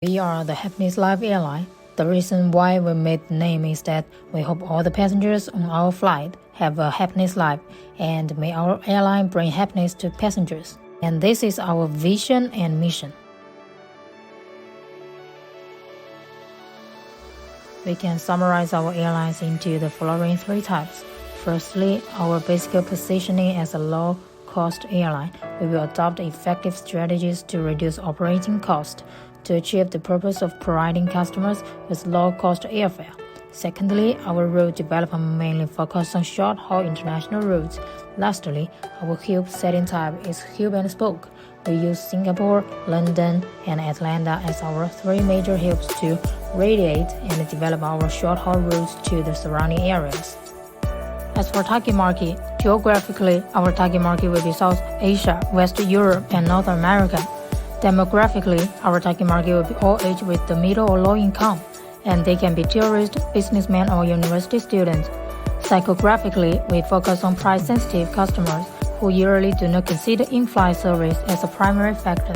We are the Happiness Life Airline. The reason why we made the name is that we hope all the passengers on our flight have a happiness life, and may our airline bring happiness to passengers. And this is our vision and mission. We can summarize our airlines into the following three types. Firstly, our basic positioning as a low-cost airline. We will adopt effective strategies to reduce operating costs to achieve the purpose of providing customers with low-cost airfare. Secondly, our route development mainly focuses on short-haul international routes. Lastly, our hub setting type is hub and spoke. We use Singapore, London, and Atlanta as our three major hubs to radiate and develop our short-haul routes to the surrounding areas. As for target market, geographically, our target market will be South Asia, West Europe, and North America. Demographically, our target market will be all age with the middle or low income, and they can be tourists, businessmen, or university students. Psychographically, we focus on price-sensitive customers who usually do not consider in-flight service as a primary factor.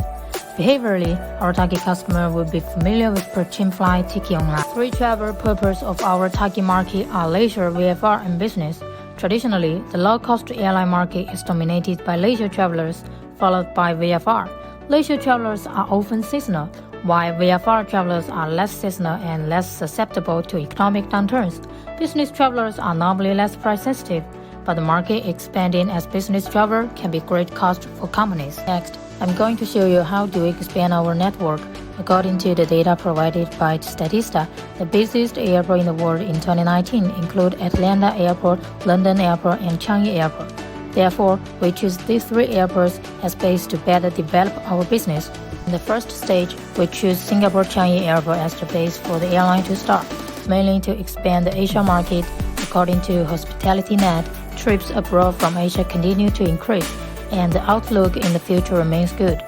Behaviorally, our target customer will be familiar with purchasing flight ticket online. Three travel purposes of our target market are leisure, VFR, and business. Traditionally, the low-cost airline market is dominated by leisure travelers, followed by VFR. Leisure travelers are often seasonal, while VFR travelers are less seasonal and less susceptible to economic downturns. Business travelers are normally less price-sensitive, but the market expanding as business travel can be great cost for companies. Next, I'm going to show you how to expand our network. According to the data provided by Statista, the busiest airport in the world in 2019 include Atlanta Airport, London Airport, and Changi Airport. Therefore, we choose these three airports as base to better develop our business. In the first stage, we choose Singapore Changi Airport as the base for the airline to start, mainly to expand the Asia market. According to Hospitality Net, trips abroad from Asia continue to increase, and the outlook in the future remains good.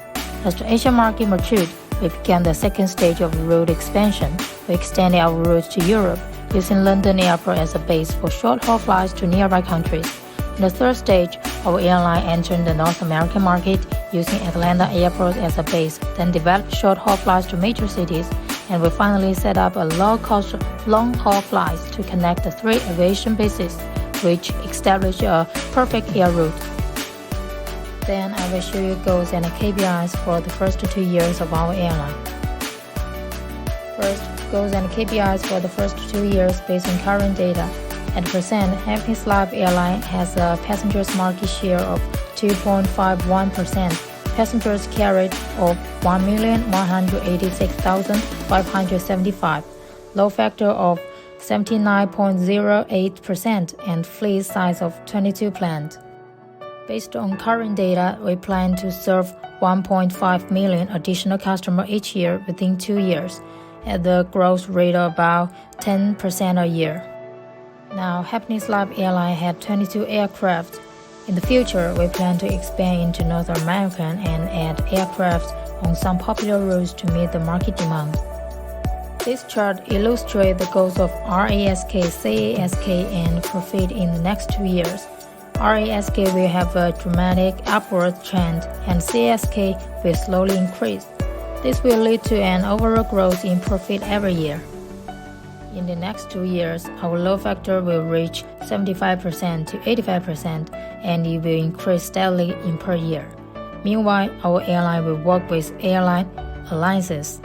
As the Asia market matured, we began the second stage of route expansion. We extended our routes to Europe, using London Airport as a base for short-haul flights to nearby countries. In the third stage, our airline entered the North American market using Atlanta Airport as a base, then developed short-haul flights to major cities, and we finally set up a low-cost long-haul flights to connect the three aviation bases, which established a perfect air route. Then I will show you goals and KPIs for the first 2 years of our airline. First, goals and KPIs for the first 2 years based on current data. At present, Happiness Life Airline has a passengers market share of 2.51%, passengers carried of 1,186,575, load factor of 79.08%, and fleet size of 22 planes. Based on current data, we plan to serve 1.5 million additional customers each year within 2 years, at the growth rate of about 10% a year. Now, Happiness Life Airline had 22 aircraft. In the future, we plan to expand into North America and add aircraft on some popular routes to meet the market demand. This chart illustrates the goals of RASK, CASK, and profit in the next 2 years. RASK will have a dramatic upward trend, and CASK will slowly increase. This will lead to an overall growth in profit every year. In the next 2 years, our load factor will reach 75% to 85%, and it will increase steadily in per year. Meanwhile, our airline will work with airline alliances.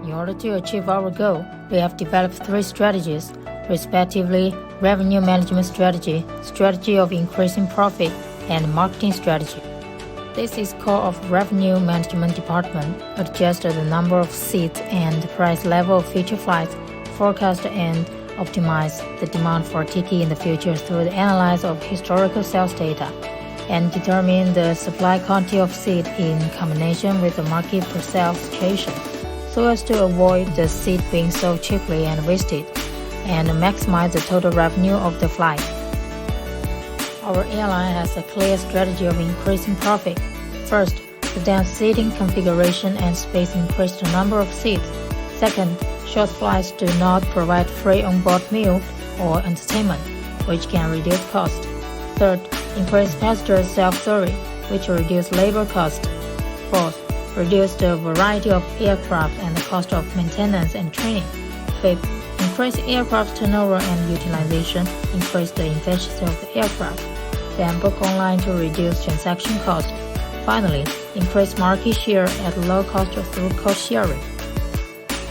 In order to achieve our goal, we have developed three strategies, respectively revenue management strategy, strategy of increasing profit, and marketing strategy. This is core of revenue management department, adjust the number of seats and price level of future flights, forecast and optimize the demand for ticket in the future through the analysis of historical sales data, and determine the supply quantity of seat in combination with the market per sale situation, so as to avoid the seat being sold cheaply and wasted, and maximize the total revenue of the flight. Our airline has a clear strategy of increasing profit. First, the seating configuration and space increase the number of seats. Second, short flights do not provide free onboard meal or entertainment, which can reduce cost. Third, increase passenger self-service, which reduce labor cost. Fourth, reduce the variety of aircraft and the cost of maintenance and training. 5th, increase aircraft turnover and utilization, increase the efficiency of the aircraft. Then book online to reduce transaction cost. Finally, increase market share at low cost through cost sharing.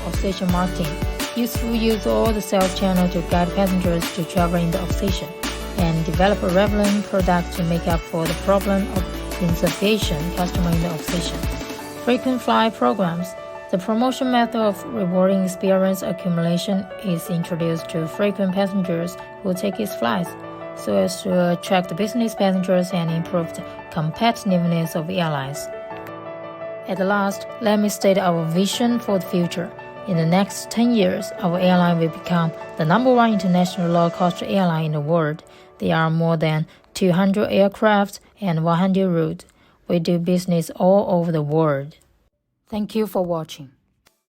Off-station marketing. Use all the sales channels to guide passengers to travel in the off-season, and develop a relevant product to make up for the problem of insufficient customer in the off-season. Frequent flyer programs. The promotion method of rewarding experience accumulation is introduced to frequent passengers who take its flights, so as to attract business passengers and improve the competitiveness of airlines. At last, let me state our vision for the future. In the next 10 years, our airline will become the #1 international low-cost airline in the world. There are more than 200 aircraft and 100 routes. We do business all over the world. Thank you for watching.